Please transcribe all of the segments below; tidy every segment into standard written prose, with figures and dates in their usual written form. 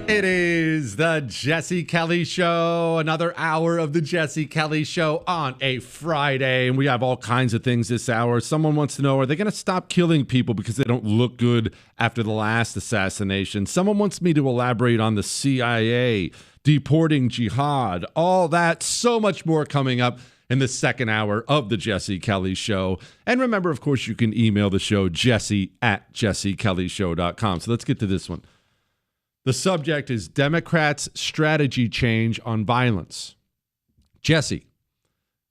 It is the Jesse Kelly Show, another hour of the Jesse Kelly Show on a Friday, and we have all kinds of things this hour. Someone wants to know, are they going to stop killing people because they don't look good after the last assassination? Someone wants me to elaborate on the CIA deporting jihad, all that, so much more coming up in the second hour of the Jesse Kelly Show. And remember, of course, you can email the show, jesse@jessekellyshow.com. So let's get to this one. The subject is Democrats' strategy change on violence. Jesse,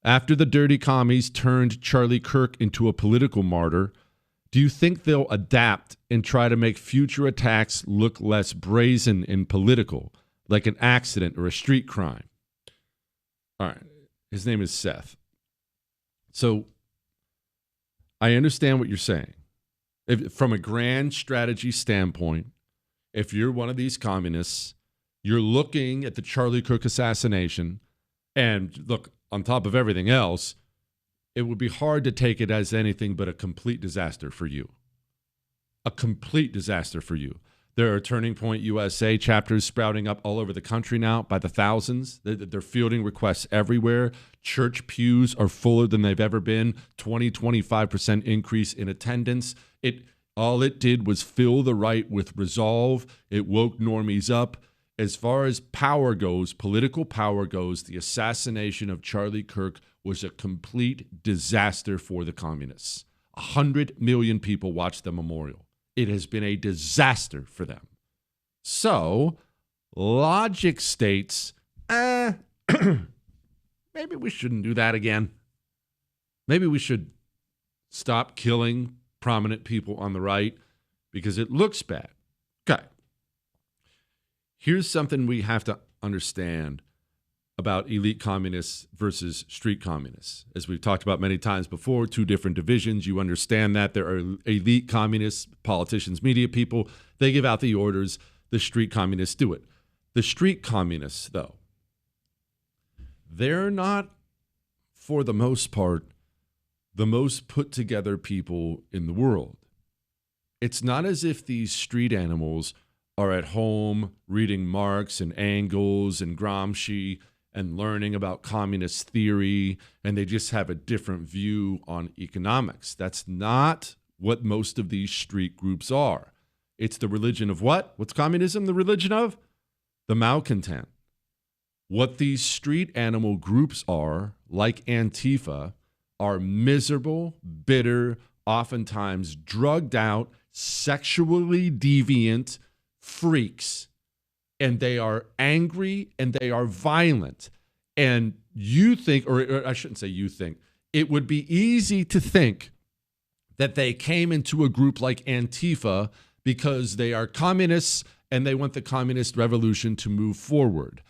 after the dirty commies turned Charlie Kirk into a political martyr, do you think they'll adapt and try to make future attacks look less brazen and political, like an accident or a street crime? All right. His name is Seth. So I understand what you're saying. From a grand strategy standpoint, if you're one of these communists, you're looking at the Charlie Kirk assassination, and look, on top of everything else, it would be hard to take it as anything but a complete disaster for you. A complete disaster for you. There are Turning Point USA chapters sprouting up all over the country now by the thousands. They're fielding requests everywhere. Church pews are fuller than they've ever been. 25% increase in attendance. All it did was fill the right with resolve. It woke normies up. As far as power goes, political power goes, the assassination of Charlie Kirk was a complete disaster for the communists. 100 million people watched the memorial. It has been a disaster for them. So, logic states, maybe we shouldn't do that again. Maybe we should stop killing prominent people on the right because it looks bad. Okay. Here's something we have to understand about elite communists versus street communists. As we've talked about many times before, two different divisions. You understand that there are elite communists, politicians, media people. They give out the orders. The street communists do it. The street communists, though, they're not, for the most part, the most put together people in the world. It's not as if these street animals are at home reading Marx and Engels and Gramsci and learning about communist theory, and they just have a different view on economics. That's not what most of these street groups are. It's the religion of what? What's communism the religion of? The malcontent. What these street animal groups are, like Antifa, are miserable, bitter, oftentimes drugged out, sexually deviant freaks. And they are angry and they are violent. And you think, or I shouldn't say you think, it would be easy to think that they came into a group like Antifa because they are communists and they want the communist revolution to move forward.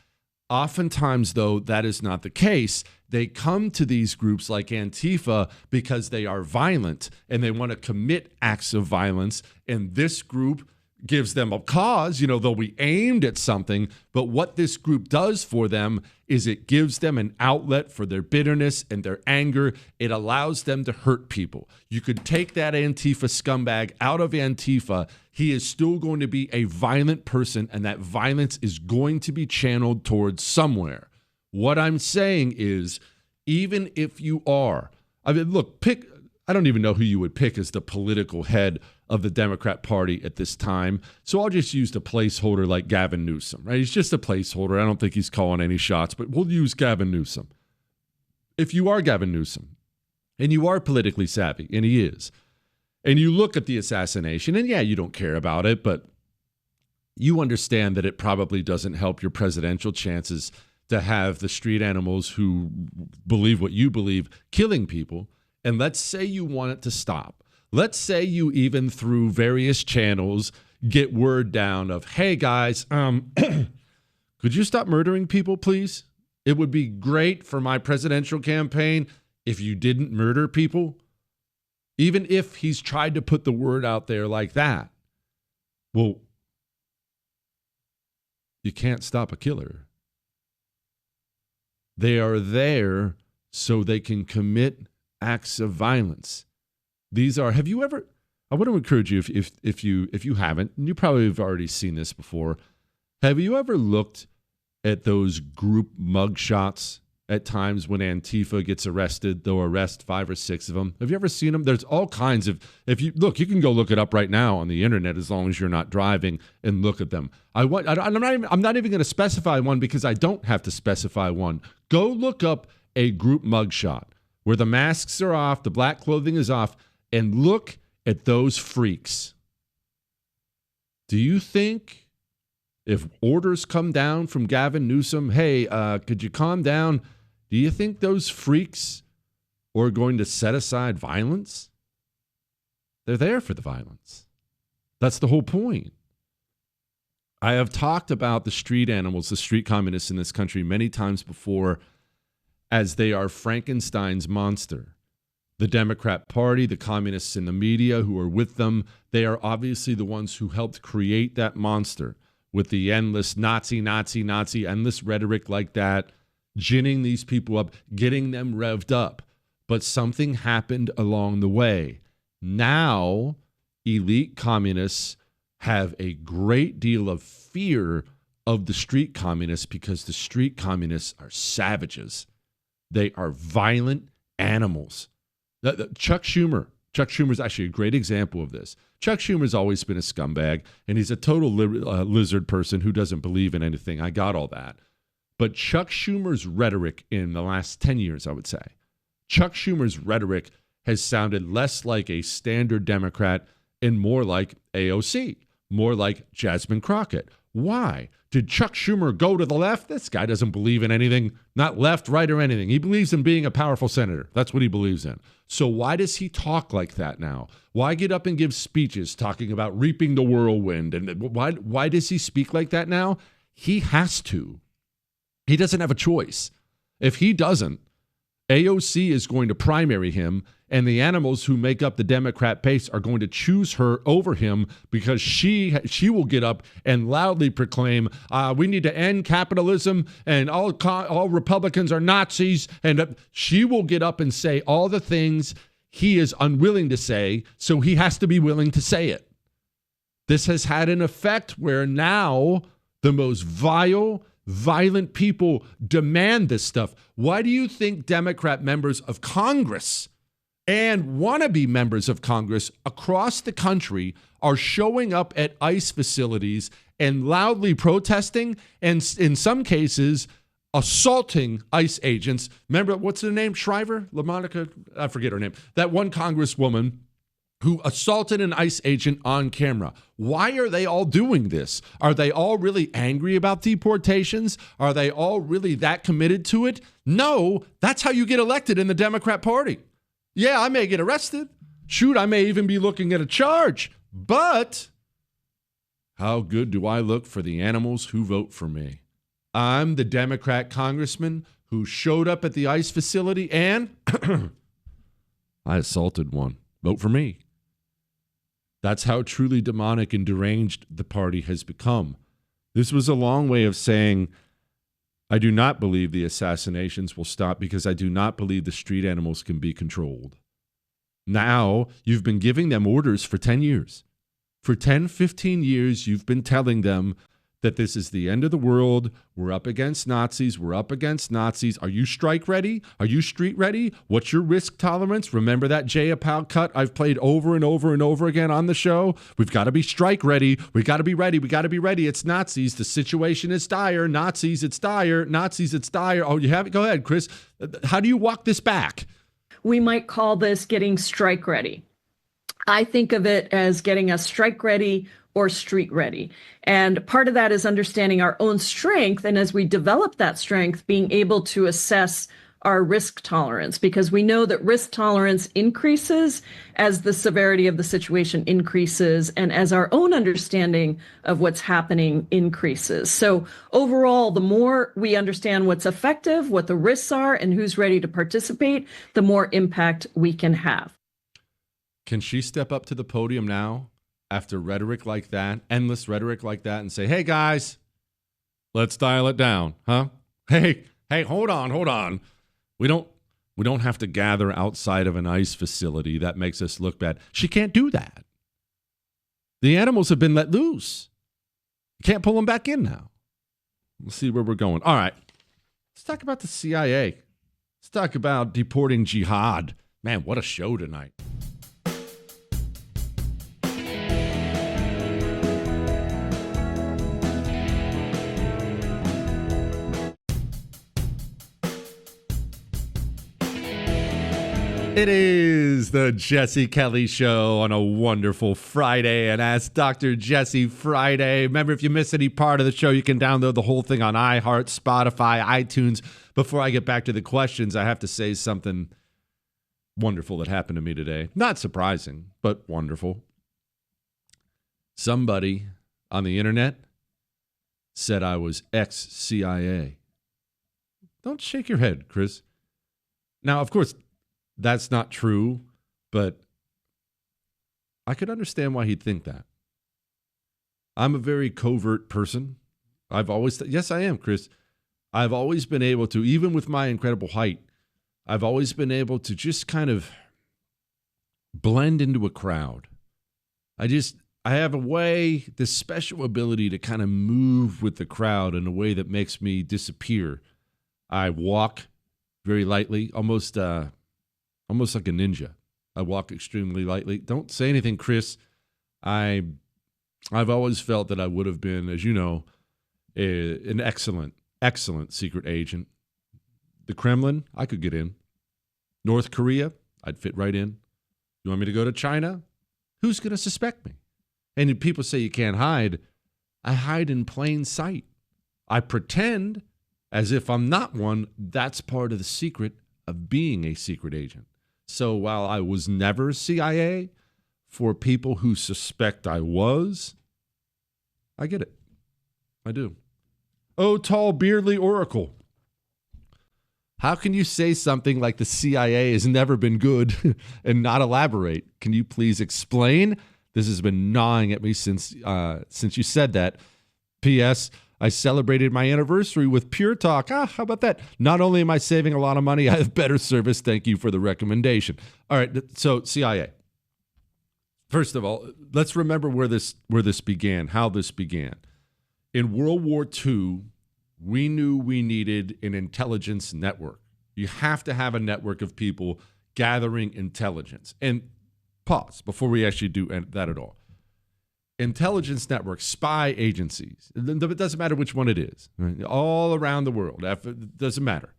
Oftentimes, though, that is not the case. They come to these groups like Antifa because they are violent and they want to commit acts of violence. And this group gives them a cause, they'll be aimed at something. But what this group does for them is it gives them an outlet for their bitterness and their anger. It allows them to hurt people. You could take that Antifa scumbag out of Antifa. He is still going to be a violent person, and that violence is going to be channeled towards somewhere. What I'm saying is, even if you are, pick, I don't even know who you would pick as the political head of the Democrat Party at this time. So I'll just use the placeholder like Gavin Newsom, right? He's just a placeholder. I don't think he's calling any shots, but we'll use Gavin Newsom. If you are Gavin Newsom and you are politically savvy, and he is, and you look at the assassination, and yeah, you don't care about it, but you understand that it probably doesn't help your presidential chances to have the street animals who believe what you believe killing people. And let's say you want it to stop. Let's say you even through various channels get word down of, hey guys, could you stop murdering people, please? It would be great for my presidential campaign if you didn't murder people. Even if he's tried to put the word out there like that. Well, you can't stop a killer. They are there so they can commit acts of violence. These are, have you ever, I want to encourage you if you haven't, and you probably have already seen this before, Have you ever looked at those group mugshots at times when Antifa gets arrested? They'll arrest 5 or 6 of them. Have you ever seen them? There's all kinds of, if you look, you can go look it up right now on the internet as long as you're not driving and look at them. I'm not even going to specify one because I don't have to specify one. Go look up a group mugshot where the masks are off, the black clothing is off, and look at those freaks. Do you think if orders come down from Gavin Newsom, hey, could you calm down? Do you think those freaks are going to set aside violence? They're there for the violence. That's the whole point. I have talked about the street animals, the street communists in this country many times before as they are Frankenstein's monster. The Democrat Party, the communists in the media who are with them, they are obviously the ones who helped create that monster with the endless Nazi, endless rhetoric like that, ginning these people up, getting them revved up. But something happened along the way. Now, elite communists have a great deal of fear of the street communists because the street communists are savages. They are violent animals. Chuck Schumer is actually a great example of this. Chuck Schumer's always been a scumbag, and he's a total lizard person who doesn't believe in anything. I got all that. But Chuck Schumer's rhetoric in the last 10 years, I would say, Chuck Schumer's rhetoric has sounded less like a standard Democrat and more like AOC, more like Jasmine Crockett. Why? Did Chuck Schumer go to the left? This guy doesn't believe in anything, not left, right, or anything. He believes in being a powerful senator. That's what he believes in. So why does he talk like that now? Why get up and give speeches talking about reaping the whirlwind? And why does he speak like that now? He has to. He doesn't have a choice. If he doesn't, AOC is going to primary him, and the animals who make up the Democrat base are going to choose her over him because she will get up and loudly proclaim, we need to end capitalism and all Republicans are Nazis. And she will get up and say all the things he is unwilling to say, so he has to be willing to say it. This has had an effect where now the most violent people demand this stuff. Why do you think Democrat members of Congress and wannabe members of Congress across the country are showing up at ICE facilities and loudly protesting and in some cases assaulting ICE agents? Remember, what's her name? Shriver? LaMonica? I forget her name. That one congresswoman who assaulted an ICE agent on camera. Why are they all doing this? Are they all really angry about deportations? Are they all really that committed to it? No, that's how you get elected in the Democrat Party. Yeah, I may get arrested. Shoot, I may even be looking at a charge. But how good do I look for the animals who vote for me? I'm the Democrat congressman who showed up at the ICE facility and I assaulted one. Vote for me. That's how truly demonic and deranged the party has become. This was a long way of saying, I do not believe the assassinations will stop because I do not believe the street animals can be controlled. Now, you've been giving them orders for 10 years. For 10, 15 years, you've been telling them that this is the end of the world. We're up against Nazis. We're up against Nazis. Are you strike ready? Are you street ready? What's your risk tolerance? Remember that Jay Appel cut I've played over and over and over again on the show? We've got to be strike ready. We got to be ready. We got to be ready. It's Nazis. The situation is dire. Nazis, it's dire. Nazis, it's dire. Oh, you have it? Go ahead, Chris. How do you walk this back? We might call this getting strike ready. I think of it as getting us strike ready or street ready. And part of that is understanding our own strength. And as we develop that strength, being able to assess our risk tolerance, because we know that risk tolerance increases as the severity of the situation increases and as our own understanding of what's happening increases. So overall, the more we understand what's effective, what the risks are, and who's ready to participate, the more impact we can have. Can she step up to the podium now after rhetoric like that, endless rhetoric like that, and say, hey, guys, let's dial it down, huh? Hey, hold on. We don't have to gather outside of an ICE facility. That makes us look bad. She can't do that. The animals have been let loose. You can't pull them back in now. We'll see where we're going. All right. Let's talk about the CIA. Let's talk about deporting jihad. Man, what a show tonight. It is the Jesse Kelly Show on a wonderful Friday, and Ask Dr. Jesse Friday. Remember, if you miss any part of the show, you can download the whole thing on iHeart, Spotify, iTunes. Before I get back to the questions, I have to say something wonderful that happened to me today. Not surprising, but wonderful. Somebody on the internet said I was ex-CIA. Don't shake your head, Chris. Now, of course, that's not true, but I could understand why he'd think that. I'm a very covert person. Yes, I am, Chris. I've always been able to, even with my incredible height, I've always been able to just kind of blend into a crowd. I have a way, this special ability to kind of move with the crowd in a way that makes me disappear. I walk very lightly, almost like a ninja. I walk extremely lightly. Don't say anything, Chris. I've always felt that I would have been, as you know, an excellent secret agent. The Kremlin, I could get in. North Korea, I'd fit right in. You want me to go to China? Who's going to suspect me? And if people say you can't hide, I hide in plain sight. I pretend as if I'm not one. That's part of the secret of being a secret agent. So while I was never CIA, for people who suspect I was, I get it. I do. Oh, tall, beardly oracle. How can you say something like the CIA has never been good and not elaborate? Can you please explain? This has been gnawing at me since you said that. P.S. I celebrated my anniversary with Pure Talk. How about that? Not only am I saving a lot of money, I have better service. Thank you for the recommendation. All right, so CIA. First of all, let's remember where this began, how this began. In World War II, we knew we needed an intelligence network. You have to have a network of people gathering intelligence. And pause before we actually do that at all. Intelligence networks, spy agencies, it doesn't matter which one it is, right? All around the world, it doesn't matter.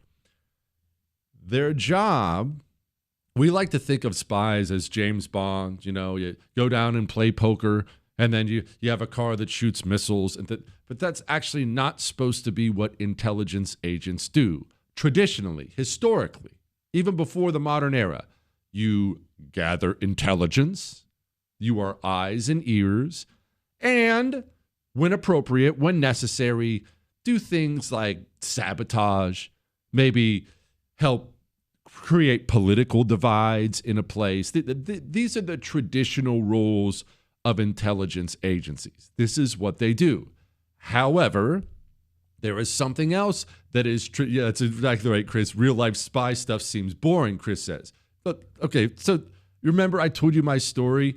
Their job, we like to think of spies as James Bond, you go down and play poker, and then you have a car that shoots missiles, but that's actually not supposed to be what intelligence agents do. Traditionally, historically, even before the modern era, you gather intelligence. You are eyes and ears, and when appropriate, when necessary, do things like sabotage, maybe help create political divides in a place. These are the traditional roles of intelligence agencies. This is what they do. However, there is something else that is, that's exactly right, Chris. Real life spy stuff seems boring, Chris says. But okay, so remember I told you my story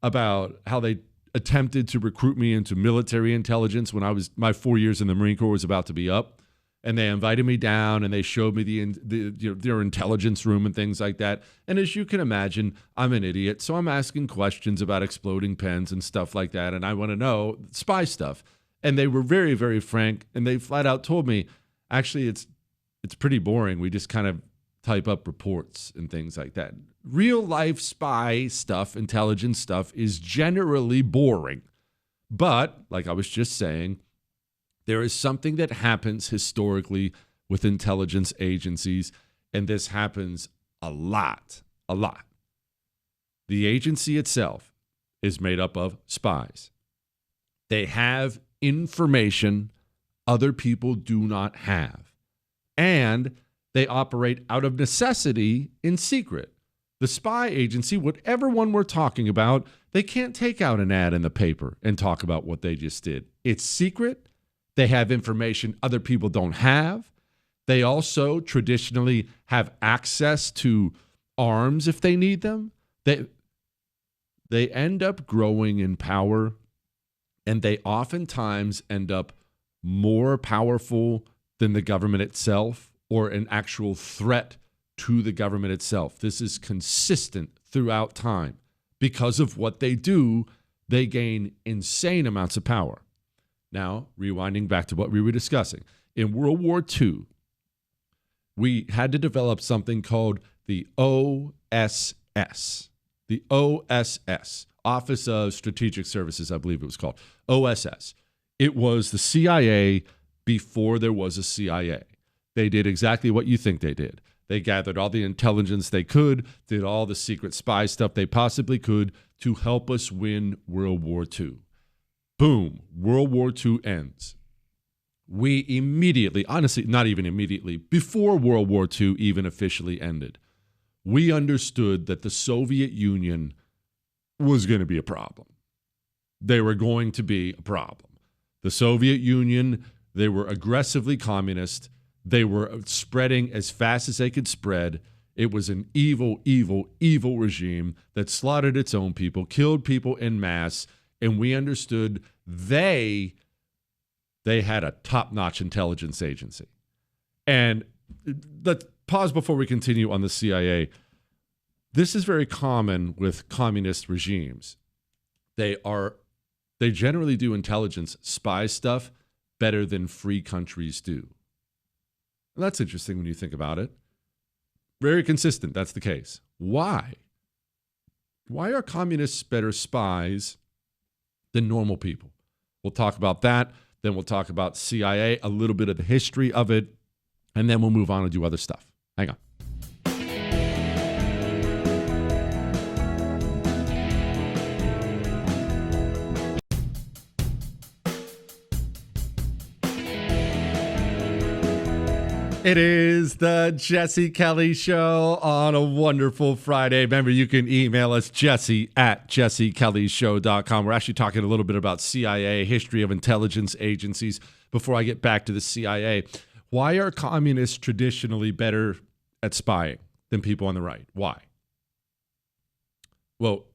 about how they attempted to recruit me into military intelligence when my 4 years in the Marine Corps was about to be up, and they invited me down and they showed me their intelligence room and things like that. And as you can imagine, I'm an idiot, so I'm asking questions about exploding pens and stuff like that, and I want to know spy stuff. And they were very, very frank, and they flat out told me, actually, it's pretty boring. We just kind of type up reports and things like that. Real life spy stuff, intelligence stuff is generally boring. But, like I was just saying, there is something that happens historically with intelligence agencies, and this happens a lot. The agency itself is made up of spies. They have information other people do not have, and they operate out of necessity in secret. The spy agency, whatever one we're talking about, they can't take out an ad in the paper and talk about what they just did. It's secret. They have information other people don't have. They also traditionally have access to arms if they need them. They end up growing in power, and they oftentimes end up more powerful than the government itself or an actual threat to the government itself. This is consistent throughout time. Because of what they do, they gain insane amounts of power. Now, rewinding back to what we were discussing. In World War II, we had to develop something called the OSS. The OSS, Office of Strategic Services, I believe it was called. OSS. It was the CIA before there was a CIA. They did exactly what you think they did. They gathered all the intelligence they could, did all the secret spy stuff they possibly could to help us win World War II. Boom, World War II ends. We immediately, honestly, not even immediately, before World War II even officially ended, we understood that the Soviet Union was going to be a problem. They were going to be a problem. The Soviet Union, they were aggressively communist. They were spreading as fast as they could spread. It was an evil, evil, evil regime that slaughtered its own people, killed people en masse, and we understood they had a top-notch intelligence agency. And let's pause before we continue on the CIA. This is very common with communist regimes. They generally do intelligence spy stuff better than free countries do. And that's interesting when you think about it. Very consistent, that's the case. Why? Why are communists better spies than normal people? We'll talk about that. Then we'll talk about CIA, a little bit of the history of it, and then we'll move on and do other stuff. Hang on. It is the Jesse Kelly Show on a wonderful Friday. Remember, you can email us, jesse@jessekellyshow.com. We're actually talking a little bit about CIA, history of intelligence agencies. Before I get back to the CIA, why are communists traditionally better at spying than people on the right? Why? Well,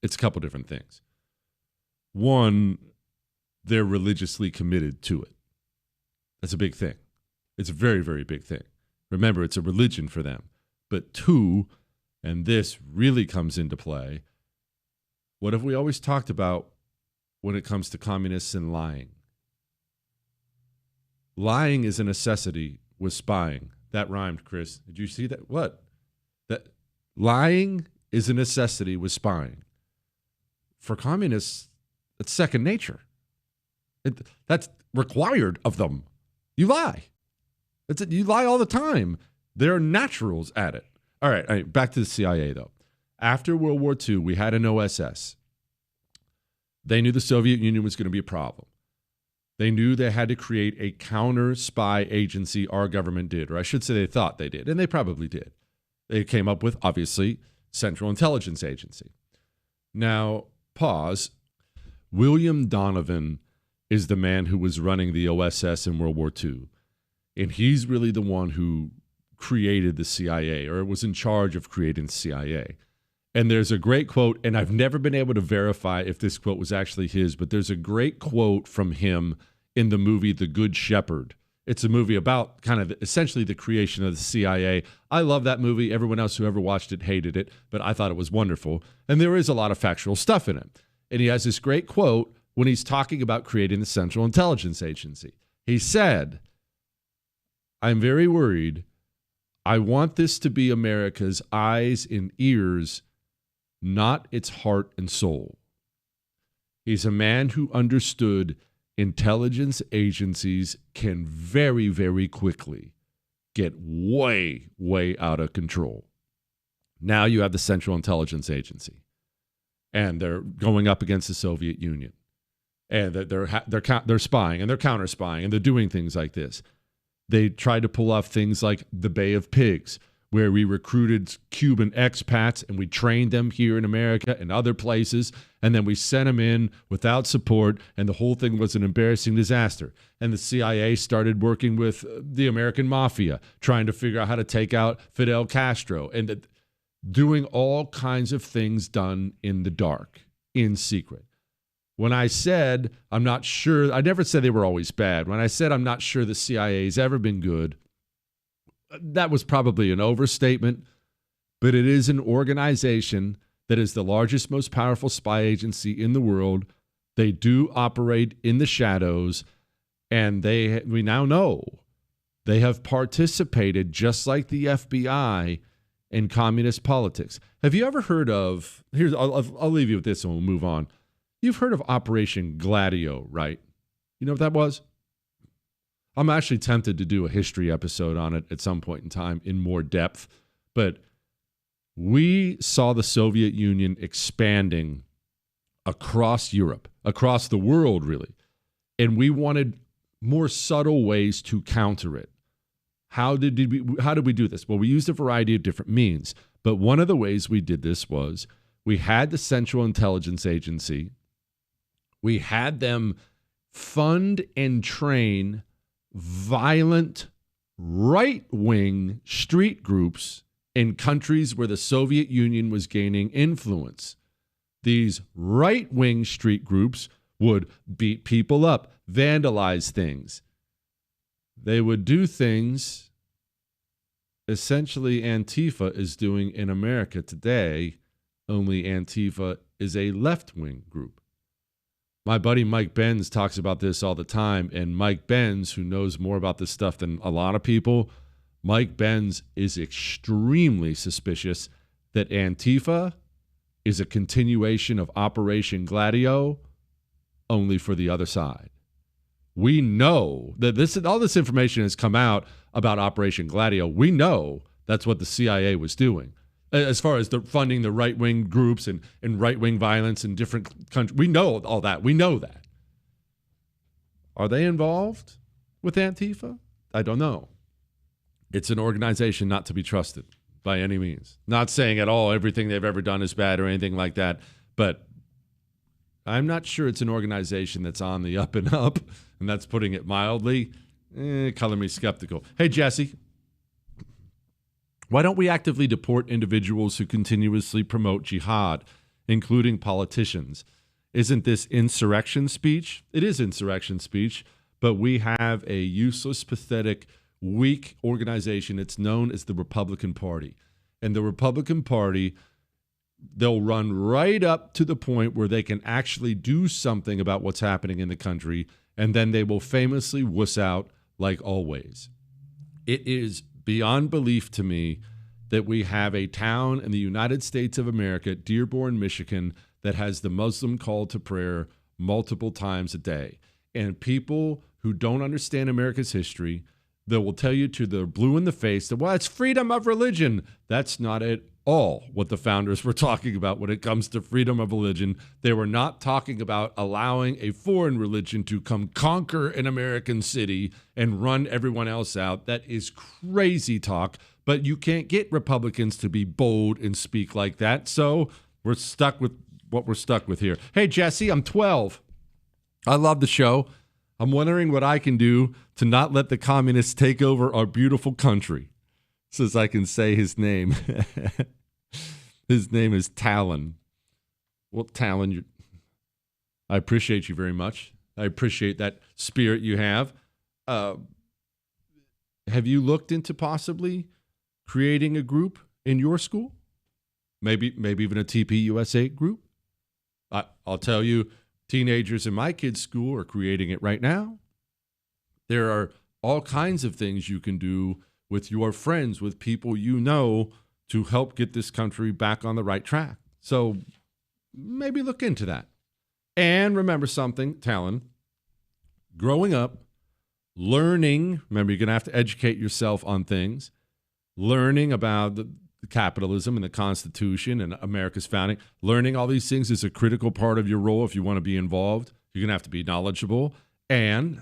it's a couple different things. One, they're religiously committed to it. That's a big thing. It's a very, very big thing. Remember, it's a religion for them. But two, and this really comes into play, what have we always talked about when it comes to communists and lying? Lying is a necessity with spying. That rhymed, Chris. Did you see that? What? That lying is a necessity with spying. For communists, it's second nature. That's required of them. You lie. You lie all the time. They're naturals at it. All right, back to the CIA, though. After World War II, we had an OSS. They knew the Soviet Union was going to be a problem. They knew they had to create a counter-spy agency. Our government did, or I should say they thought they did, and they probably did. They came up with, obviously, Central Intelligence Agency. Now, pause. William Donovan is the man who was running the OSS in World War II. And he's really the one who created the CIA, or was in charge of creating the CIA. And there's a great quote, and I've never been able to verify if this quote was actually his, but there's a great quote from him in the movie The Good Shepherd. It's a movie about kind of essentially the creation of the CIA. I love that movie. Everyone else who ever watched it hated it, but I thought it was wonderful. And there is a lot of factual stuff in it. And he has this great quote when he's talking about creating the Central Intelligence Agency. He said, "I'm very worried. I want this to be America's eyes and ears, not its heart and soul." He's a man who understood intelligence agencies can very, very quickly get way, way out of control. Now you have the Central Intelligence Agency, and they're going up against the Soviet Union, and they're spying and they're counter spying and they're doing things like this. They tried to pull off things like the Bay of Pigs, where we recruited Cuban expats and we trained them here in America and other places, and then we sent them in without support, and the whole thing was an embarrassing disaster. And the CIA started working with the American mafia, trying to figure out how to take out Fidel Castro, and doing all kinds of things done in the dark, in secret. When I said I'm not sure, I never said they were always bad. When I said I'm not sure the CIA's ever been good, that was probably an overstatement, but it is an organization that is the largest, most powerful spy agency in the world. They do operate in the shadows, and we now know they have participated, just like the FBI, in communist politics. Have you ever heard of, I'll leave you with this and we'll move on. You've heard of Operation Gladio, right? You know what that was? I'm actually tempted to do a history episode on it at some point in time in more depth, but we saw the Soviet Union expanding across Europe, across the world, really, and we wanted more subtle ways to counter it. How did we do this? Well, we used a variety of different means, but one of the ways we did this was we had the Central Intelligence Agency. We had them fund and train violent right-wing street groups in countries where the Soviet Union was gaining influence. These right-wing street groups would beat people up, vandalize things. They would do things essentially Antifa is doing in America today, only Antifa is a left-wing group. My buddy Mike Benz talks about this all the time, and Mike Benz, who knows more about this stuff than a lot of people, Mike Benz is extremely suspicious that Antifa is a continuation of Operation Gladio, only for the other side. We know that all this information has come out about Operation Gladio. We know that's what the CIA was doing. As far as funding the right-wing groups and right-wing violence in different countries. We know all that. We know that. Are they involved with Antifa? I don't know. It's an organization not to be trusted by any means. Not saying at all everything they've ever done is bad or anything like that, but I'm not sure it's an organization that's on the up and up, and that's putting it mildly. Color me skeptical. Hey, Jesse. Why don't we actively deport individuals who continuously promote jihad, including politicians? Isn't this insurrection speech? It is insurrection speech, but we have a useless, pathetic, weak organization. It's known as the Republican Party. And the Republican Party, they'll run right up to the point where they can actually do something about what's happening in the country, and then they will famously wuss out like always. It is beyond belief to me that we have a town in the United States of America, Dearborn, Michigan, that has the Muslim call to prayer multiple times a day. And people who don't understand America's history, they will tell you to the blue in the face that, well, it's freedom of religion. That's not at all what the founders were talking about when it comes to freedom of religion. They were not talking about allowing a foreign religion to come conquer an American city and run everyone else out. That is crazy talk, but you can't get Republicans to be bold and speak like that. So we're stuck with what we're stuck with here. Hey, Jesse, I'm 12. I love the show. I'm wondering what I can do to not let the communists take over our beautiful country. Says I can say his name. His name is Talon. Well, Talon, I appreciate you very much. I appreciate that spirit you have. Have you looked into possibly creating a group in your school? Maybe even a TPUSA group? I'll tell you, teenagers in my kids' school are creating it right now. There are all kinds of things you can do with your friends, with people you know, to help get this country back on the right track. So maybe look into that. And remember something, Talon, growing up, learning, remember, you're going to have to educate yourself on things, learning about the capitalism and the Constitution and America's founding, learning all these things is a critical part of your role if you want to be involved. You're going to have to be knowledgeable and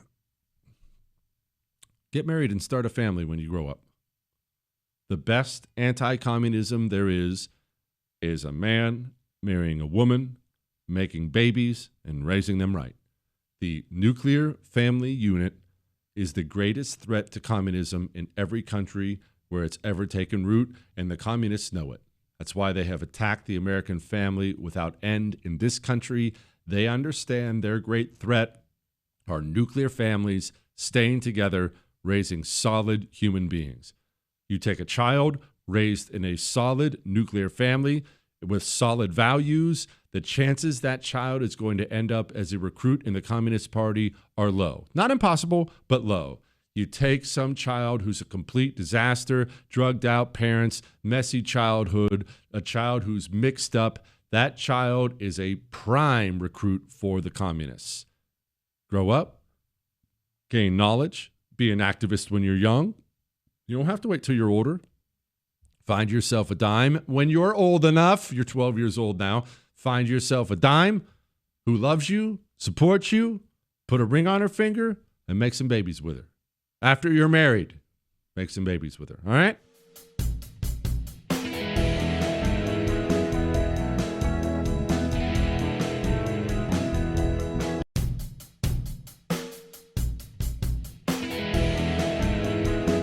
get married and start a family when you grow up. The best anti-communism there is a man marrying a woman, making babies, and raising them right. The nuclear family unit is the greatest threat to communism in every country where it's ever taken root, and the communists know it. That's why they have attacked the American family without end in this country. They understand their great threat are nuclear families staying together, raising solid human beings. You take a child raised in a solid nuclear family with solid values, the chances that child is going to end up as a recruit in the Communist Party are low. Not impossible, but low. You take some child who's a complete disaster, drugged out parents, messy childhood, a child who's mixed up. That child is a prime recruit for the communists. Grow up, gain knowledge, be an activist when you're young. You don't have to wait till you're older. Find yourself a dime when you're old enough. You're 12 years old now. Find yourself a dime who loves you, supports you, put a ring on her finger, and make some babies with her. After you're married, make some babies with her. All right?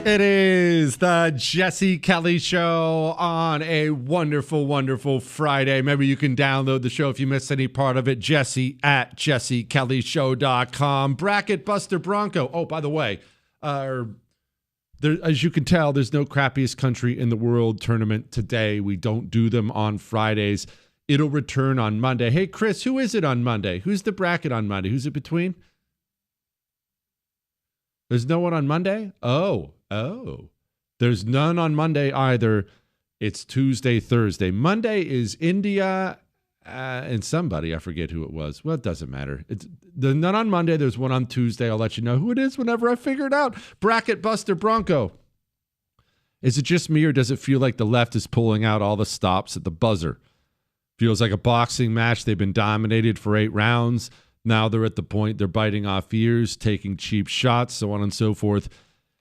It is the Jesse Kelly Show on a wonderful, wonderful Friday. Maybe you can download the show if you missed any part of it. Jesse at jessekellyshow.com. Bracket Buster Bronco. Oh, by the way, as you can tell, there's no crappiest country in the world tournament today. We don't do them on Fridays. It'll return on Monday. Hey, Chris, who is it on Monday? Who's the bracket on Monday? Who's it between? There's no one on Monday? Oh. There's none on Monday either. It's Tuesday, Thursday. Monday is India and somebody. I forget who it was. Well, it doesn't matter. There's none on Monday. There's one on Tuesday. I'll let you know who it is whenever I figure it out. Bracket Buster Bronco. Is it just me or does it feel like the left is pulling out all the stops at the buzzer? Feels like a boxing match. They've been dominated for 8 rounds. Now they're at the point they're biting off ears, taking cheap shots, so on and so forth.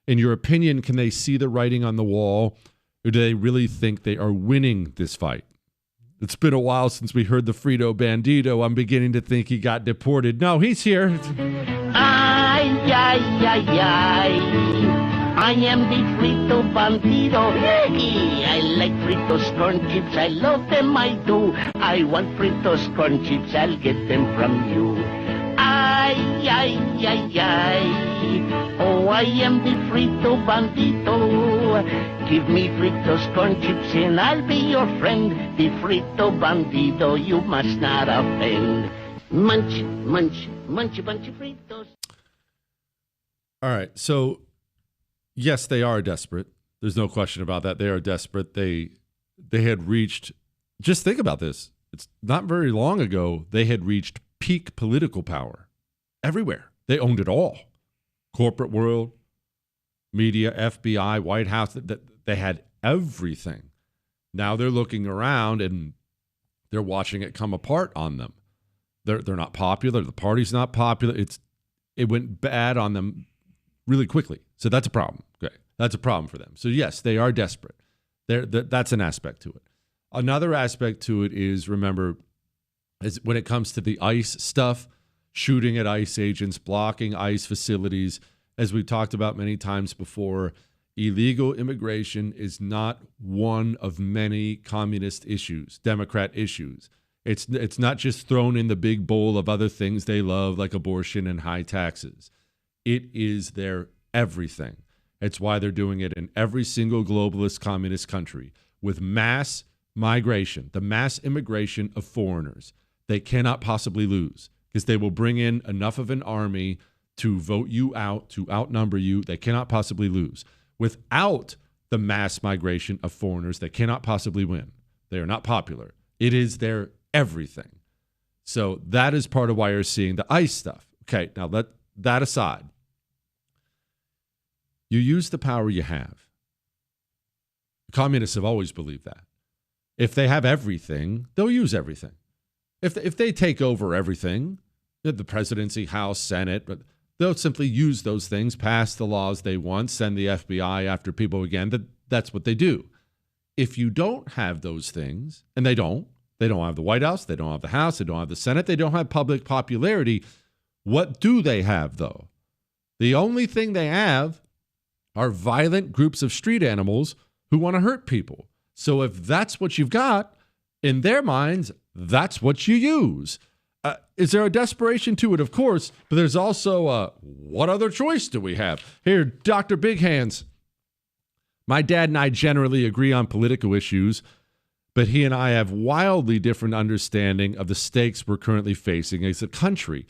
In your opinion, can they see the writing on the wall, or do they really think they are winning this fight? It's been a while since we heard the Frito Bandito. I'm beginning to think he got deported. No, he's here. Ay, ay, ay, ay. I am the Frito Bandito. I like Fritos corn chips. I love them, I do. I want Fritos corn chips. I'll get them from you. Ay, ay, ay, ay. Oh, I am the Frito Bandito. Give me Fritos corn chips and I'll be your friend. The Frito Bandito, you must not offend. Munch, munch, munch a bunch of Fritos. All right, so yes, they are desperate. There's no question about that. They are desperate. They had reached, just think about this. It's not very long ago, they had reached peak political power everywhere. They owned it all. Corporate world, media, FBI, White House, they had everything. Now they're looking around and they're watching it come apart on them. They're not popular. The party's not popular. It went bad on them really quickly. So that's a problem. Okay. That's a problem for them. So yes, they are desperate. That's an aspect to it. Another aspect to it is, remember, is when it comes to the ICE stuff, shooting at ICE agents, blocking ICE facilities. As we've talked about many times before, illegal immigration is not one of many communist issues, Democrat issues. It's not just thrown in the big bowl of other things they love, like abortion and high taxes. It is their everything. It's why they're doing it in every single globalist communist country with mass migration, the mass immigration of foreigners. They cannot possibly lose, because they will bring in enough of an army to vote you out, to outnumber you. They cannot possibly lose. Without the mass migration of foreigners, they cannot possibly win. They are not popular. It is their everything. So that is part of why you're seeing the ICE stuff. Okay, now let that aside. You use the power you have. Communists have always believed that. If they have everything, they'll use everything. If they take over everything, the presidency, House, Senate, but they'll simply use those things, pass the laws they want, send the FBI after people again. That's what they do. If you don't have those things, and they don't have the White House, they don't have the House, they don't have the Senate, they don't have public popularity. What do they have, though? The only thing they have are violent groups of street animals who want to hurt people. So if that's what you've got, in their minds, that's what you use. Is there a desperation to it? Of course, but there's also what other choice do we have? Here, Dr. Big Hands. My dad and I generally agree on political issues, but he and I have wildly different understanding of the stakes we're currently facing as a country.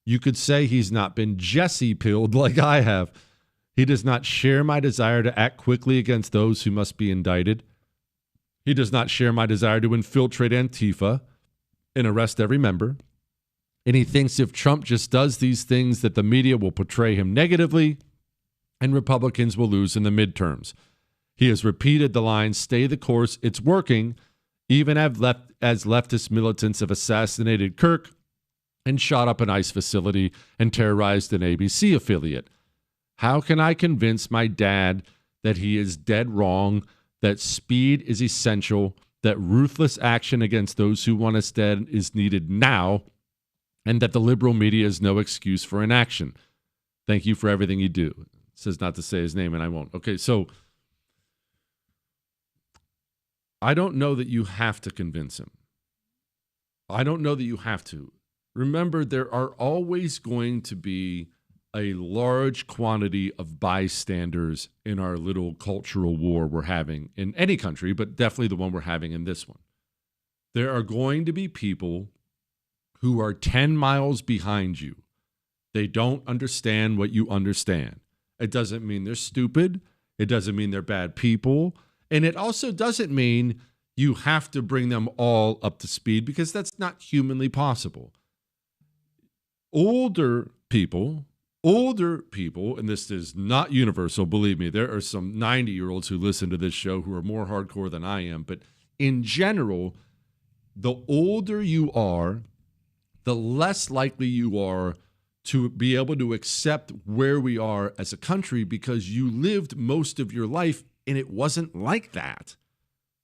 You could say he's not been Jesse-pilled like I have. He does not share my desire to act quickly against those who must be indicted. He does not share my desire to infiltrate Antifa and arrest every member. And he thinks if Trump just does these things that the media will portray him negatively and Republicans will lose in the midterms. He has repeated the line, stay the course, it's working, even as leftist militants have assassinated Kirk and shot up an ICE facility and terrorized an ABC affiliate. How can I convince my dad that he is dead wrong, that speed is essential, that ruthless action against those who want us dead is needed now, and that the liberal media is no excuse for inaction? Thank you for everything you do. It says not to say his name, and I won't. Okay, so I don't know that you have to convince him. I don't know that you have to. Remember, there are always going to be a large quantity of bystanders in our little cultural war we're having in any country, but definitely the one we're having in this one. There are going to be people who are 10 miles behind you. They don't understand what you understand. It doesn't mean they're stupid. It doesn't mean they're bad people. And it also doesn't mean you have to bring them all up to speed, because that's not humanly possible. Older people, and this is not universal, believe me, there are some 90-year-olds who listen to this show who are more hardcore than I am, but in general, the older you are, the less likely you are to be able to accept where we are as a country, because you lived most of your life and it wasn't like that.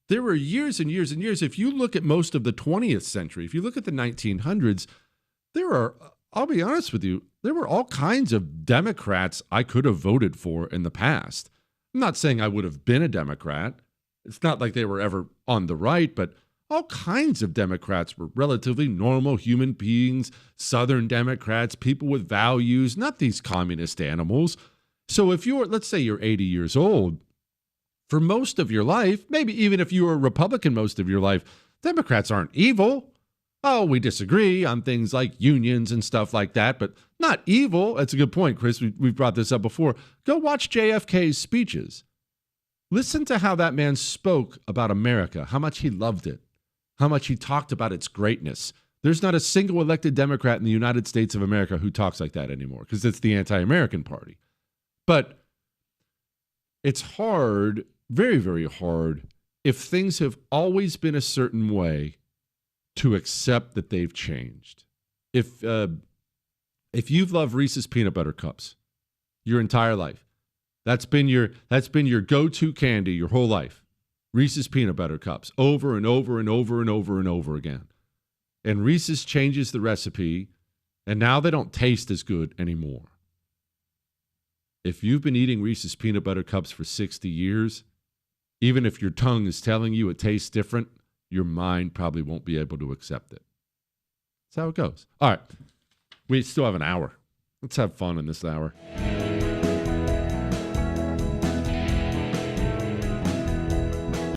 There were years and years and years. If you look at most of the 20th century, if you look at the 1900s, I'll be honest with you, there were all kinds of Democrats I could have voted for in the past. I'm not saying I would have been a Democrat. It's not like they were ever on the right, but all kinds of Democrats were relatively normal human beings, Southern Democrats, people with values, not these communist animals. So if let's say you're 80 years old, for most of your life, maybe even if you were a Republican most of your life, Democrats aren't evil. Oh, we disagree on things like unions and stuff like that, but not evil. That's a good point, Chris. We've brought this up before. Go watch JFK's speeches. Listen to how that man spoke about America, how much he loved it, how much he talked about its greatness. There's not a single elected Democrat in the United States of America who talks like that anymore, because it's the anti-American party. But it's hard, very, very hard, if things have always been a certain way, to accept that they've changed. If you've loved Reese's peanut butter cups your entire life, that's been your go-to candy your whole life. Reese's peanut butter cups, over and over and over and over and over again. And Reese's changes the recipe, and now they don't taste as good anymore. If you've been eating Reese's peanut butter cups for 60 years, even if your tongue is telling you it tastes different, your mind probably won't be able to accept it. That's how it goes. All right. We still have an hour. Let's have fun in this hour.